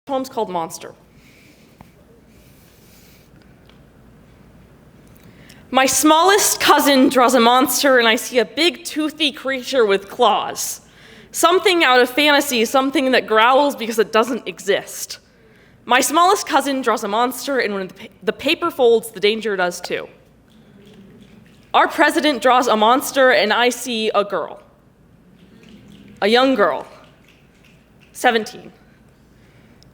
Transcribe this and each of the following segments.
poem's called Monster. My smallest cousin draws a monster, and I see a big, toothy creature with claws. Something out of fantasy, something that growls because it doesn't exist. My smallest cousin draws a monster, and when the paper folds, the danger does too. Our president draws a monster, and I see a girl. A young girl, 17.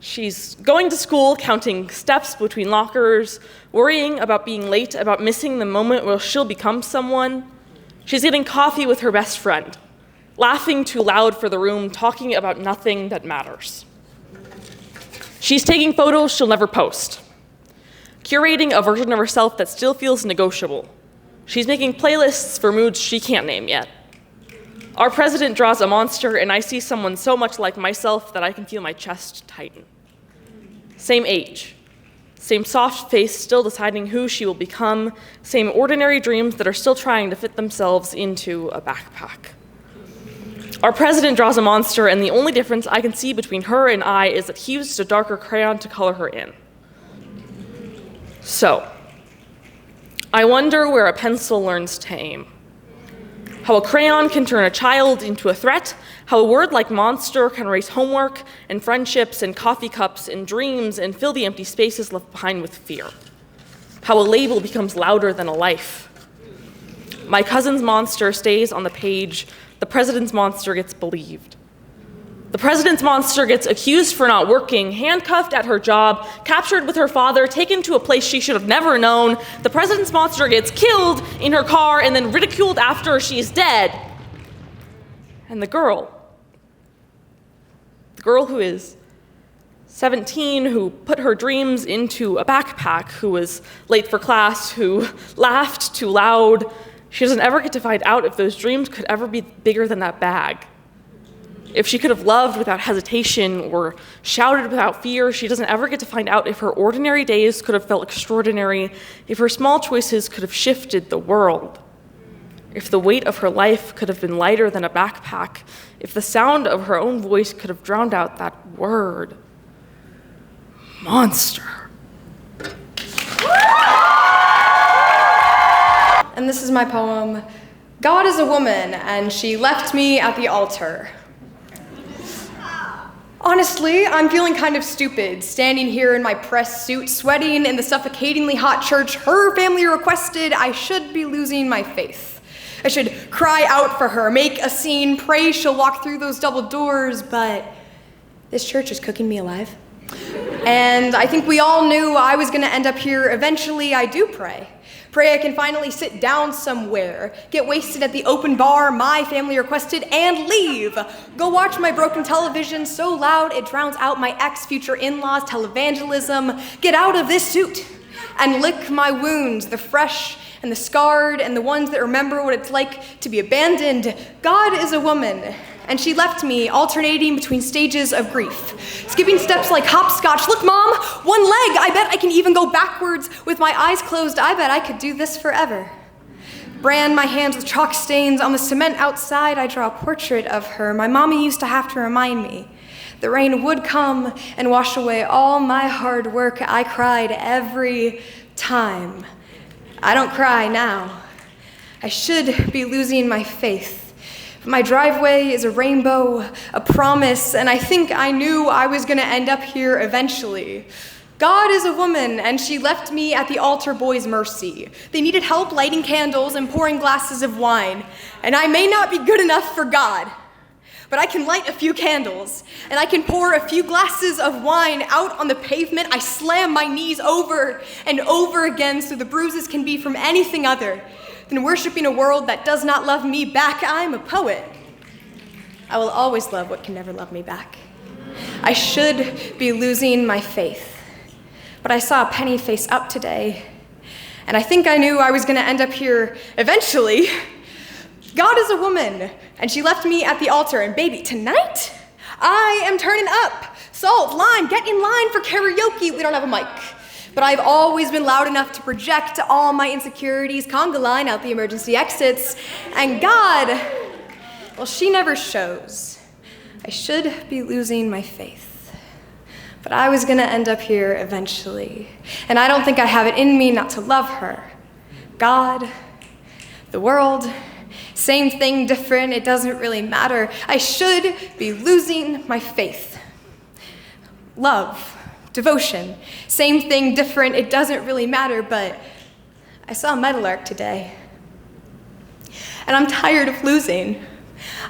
She's going to school, counting steps between lockers, worrying about being late, about missing the moment where she'll become someone. She's getting coffee with her best friend, laughing too loud for the room, talking about nothing that matters. She's taking photos she'll never post, curating a version of herself that still feels negotiable. She's making playlists for moods she can't name yet. Our president draws a monster, and I see someone so much like myself that I can feel my chest tighten. Same age, same soft face, still deciding who she will become, same ordinary dreams that are still trying to fit themselves into a backpack. Our president draws a monster, and the only difference I can see between her and I is that he used a darker crayon to color her in. So, I wonder where a pencil learns to aim. How a crayon can turn a child into a threat, how a word like monster can erase homework and friendships and coffee cups and dreams and fill the empty spaces left behind with fear. How a label becomes louder than a life. My cousin's monster stays on the page, the president's monster gets believed. The president's monster gets accused for not working, handcuffed at her job, captured with her father, taken to a place she should have never known. The president's monster gets killed in her car and then ridiculed after she's dead. And the girl who is 17, who put her dreams into a backpack, who was late for class, who laughed too loud, she doesn't ever get to find out if those dreams could ever be bigger than that bag. If she could have loved without hesitation or shouted without fear, she doesn't ever get to find out if her ordinary days could have felt extraordinary, if her small choices could have shifted the world, if the weight of her life could have been lighter than a backpack, if the sound of her own voice could have drowned out that word, monster. And this is my poem, God is a woman, and she left me at the altar. Honestly, I'm feeling kind of stupid, standing here in my press suit, sweating in the suffocatingly hot church her family requested. I should be losing my faith. I should cry out for her, make a scene, pray she'll walk through those double doors, but this church is cooking me alive. And I think we all knew I was gonna end up here eventually. I do pray. Pray I can finally sit down somewhere, get wasted at the open bar my family requested, and leave. Go watch my broken television so loud it drowns out my ex-future in-laws' televangelism. Get out of this suit and lick my wounds, the fresh and the scarred and the ones that remember what it's like to be abandoned. God is a woman, and she left me alternating between stages of grief, skipping steps like hopscotch. Look, Mom, one leg. I bet I can even go backwards with my eyes closed. I bet I could do this forever. Brand my hands with chalk stains. On the cement outside, I draw a portrait of her. My mommy used to have to remind me. The rain would come and wash away all my hard work. I cried every time. I don't cry now. I should be losing my faith. My driveway is a rainbow, a promise, and I think I knew I was gonna end up here eventually. God is a woman, and she left me at the altar boy's mercy. They needed help lighting candles and pouring glasses of wine, and I may not be good enough for God, but I can light a few candles, and I can pour a few glasses of wine out on the pavement. I slam my knees over and over again so the bruises can be from anything other than worshiping a world that does not love me back. I'm a poet. I will always love what can never love me back. I should be losing my faith, but I saw a penny face up today, and I think I knew I was gonna end up here eventually. God is a woman, and she left me at the altar, and baby, tonight, I am turning up. Salt, lime, get in line for karaoke. We don't have a mic. But I've always been loud enough to project all my insecurities, conga line out the emergency exits, and God, well, she never shows. I should be losing my faith, But I was gonna end up here eventually, and I don't think I have it in me not to love her. God, the world, same thing, different, it doesn't really matter. I should be losing my faith. Love, devotion, same thing, different, it doesn't really matter, but I saw a meadowlark today. And I'm tired of losing.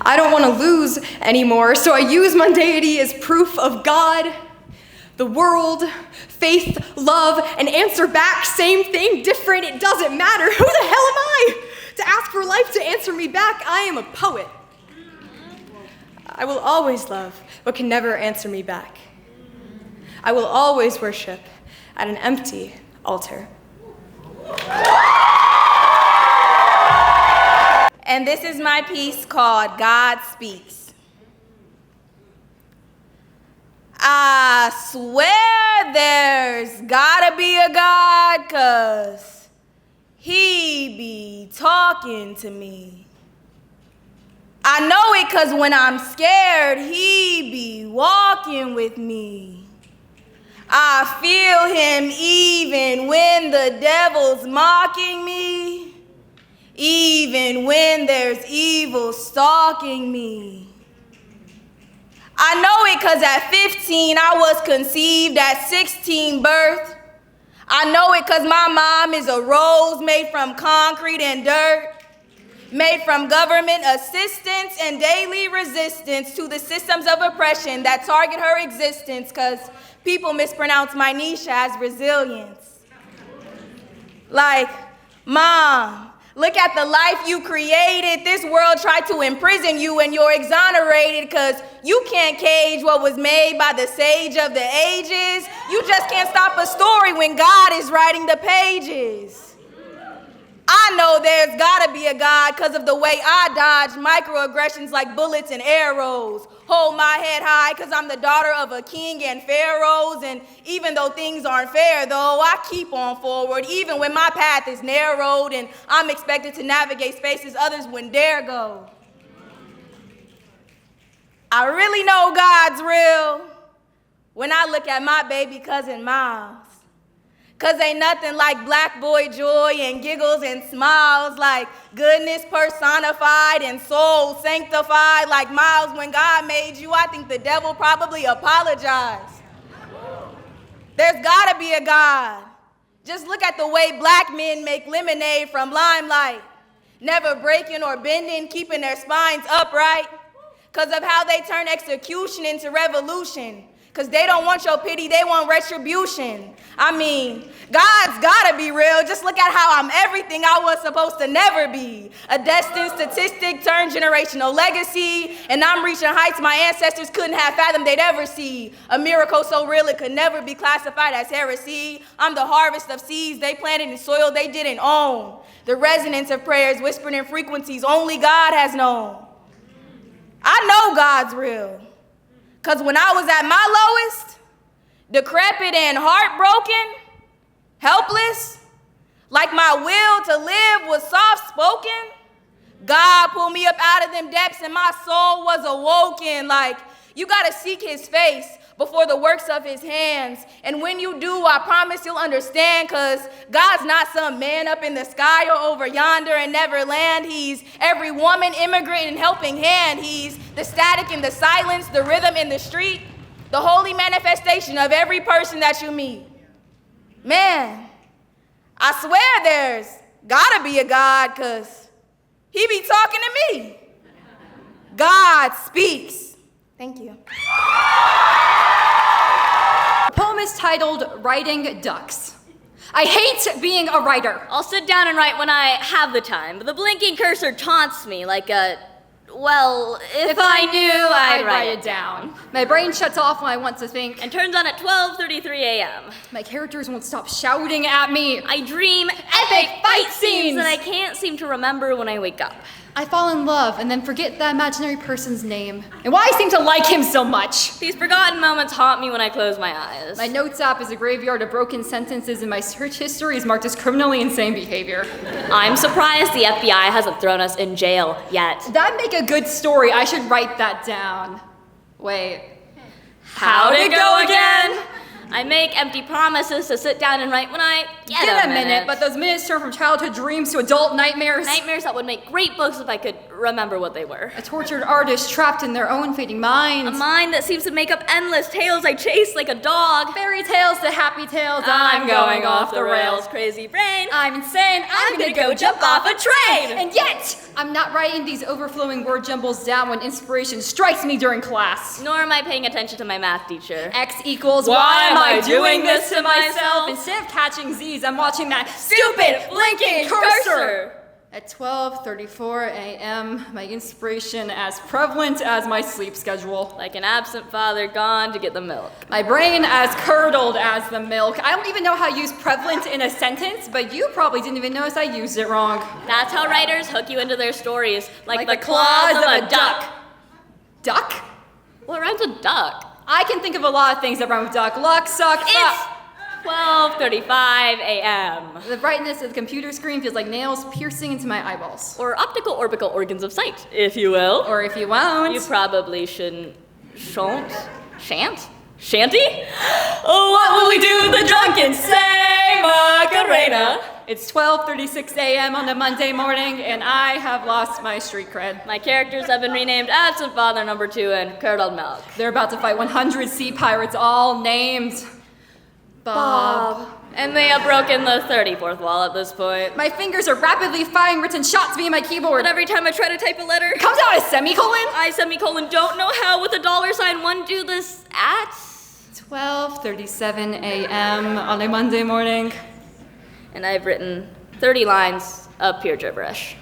I don't want to lose anymore, so I use mundanity as proof of God, the world, faith, love, and answer back, same thing, different, it doesn't matter. Who the hell am I to ask for life to answer me back? I am a poet. I will always love what can never answer me back. I will always worship at an empty altar. And this is my piece called God Speaks. I swear there's gotta be a God, 'cause he be talking to me. I know it 'cause when I'm scared, he be walking with me. I feel him even when the devil's mocking me. Even when there's evil stalking me. I know it 'cause at 15 I was conceived, at 16 birth. I know it 'cause my mom is a rose made from concrete and dirt, made from government assistance and daily resistance to the systems of oppression that target her existence, 'cause people mispronounce my niche as resilience. Like, Mom, look at the life you created. This world tried to imprison you and you're exonerated because you can't cage what was made by the sage of the ages. You just can't stop a story when God is writing the pages. I know there's gotta be a God because of the way I dodge microaggressions like bullets and arrows. Hold my head high because I'm the daughter of a king and pharaohs. And even though things aren't fair though, I keep on forward even when my path is narrowed and I'm expected to navigate spaces others wouldn't dare go. I really know God's real when I look at my baby cousin Miles. 'Cause ain't nothing like black boy joy and giggles and smiles, like goodness personified and soul sanctified. Like Miles, when God made you, I think the devil probably apologized. There's gotta be a God. Just look at the way black men make lemonade from limelight, never breaking or bending, keeping their spines upright. 'Cause of how they turn execution into revolution. 'Cause they don't want your pity, they want retribution. I mean, God's gotta be real. Just look at how I'm everything I was supposed to never be. A destined statistic turned generational legacy. And I'm reaching heights my ancestors couldn't have fathomed they'd ever see. A miracle so real it could never be classified as heresy. I'm the harvest of seeds they planted in soil they didn't own. The resonance of prayers whispered in frequencies only God has known. I know God's real. 'Cause when I was at my lowest, decrepit and heartbroken, helpless, like my will to live was soft-spoken, God pulled me up out of them depths and my soul was awoken. Like, you gotta seek his face before the works of his hands. And when you do, I promise you'll understand, 'cause God's not some man up in the sky or over yonder in Neverland. He's every woman, immigrant, and helping hand. He's the static in the silence, the rhythm in the street, the holy manifestation of every person that you meet. Man, I swear there's gotta be a God, 'cause he be talking to me. God speaks. Thank you. The poem is titled Writing Ducks. I hate being a writer. I'll sit down and write when I have the time, but the blinking cursor taunts me like a, well, if I knew, I'd write it down. My brain shuts off when I want to think. And turns on at 12:33 a.m. My characters won't stop shouting at me. I dream epic fight scenes that I can't seem to remember when I wake up. I fall in love and then forget that imaginary person's name and why I seem to like him so much. These forgotten moments haunt me when I close my eyes. My notes app is a graveyard of broken sentences and my search history is marked as criminally insane behavior. I'm surprised the FBI hasn't thrown us in jail yet. That'd make a good story. I should write that down. Wait. How'd it go again? I make empty promises to sit down and write when I get a minute, but those minutes turn from childhood dreams to adult nightmares. Nightmares that would make great books if I could remember what they were. A tortured artist trapped in their own fading minds. A mind that seems to make up endless tales I chase like a dog. Fairy tales to happy tales. I'm going off the rails, crazy brain. I'm insane. I'm gonna go jump off a train. And yet, I'm not writing these overflowing word jumbles down when inspiration strikes me during class. Nor am I paying attention to my math teacher. X equals Why am I doing this to myself? Instead of catching Z's, I'm watching that stupid blinking cursor. At 12:34 a.m., my inspiration as prevalent as my sleep schedule. Like an absent father gone to get the milk. My brain as curdled as the milk. I don't even know how to use prevalent in a sentence, but you probably didn't even notice I used it wrong. That's how writers hook you into their stories, like the claws of a duck. Duck? What rhymes with duck? I can think of a lot of things that rhyme with duck. Luck, suck, It's 12:35 a.m. The brightness of the computer screen feels like nails piercing into my eyeballs. Or optical orbital organs of sight, if you will. Or if you won't. You probably shan't? Shanty? Oh, what will we do? The drunken say Macarena. It's 12:36 a.m. on a Monday morning, and I have lost my street cred. My characters have been renamed Absent Father Number 2 and Curdled Milk. They're about to fight 100 sea pirates, all named Bob. And they have broken the 34th wall at this point. My fingers are rapidly firing written shots via my keyboard. But every time I try to type a letter, It comes out as semicolon. I don't know how with a $sign one do this at. 12:37 a.m. on a Monday morning. And I've written 30 lines of pure gibberish.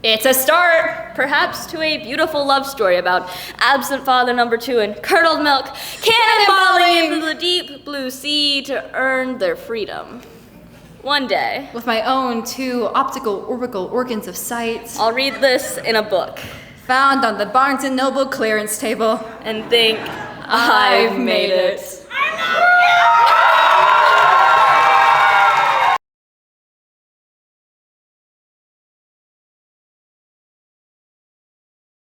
It's a start. Perhaps to a beautiful love story about absent father number 2 and curdled milk cannonballing into the deep blue sea to earn their freedom. One day, With my own 2 optical orbital organs of sight, I'll read this in a book found on the Barnes & Noble clearance table. and think, I've made it.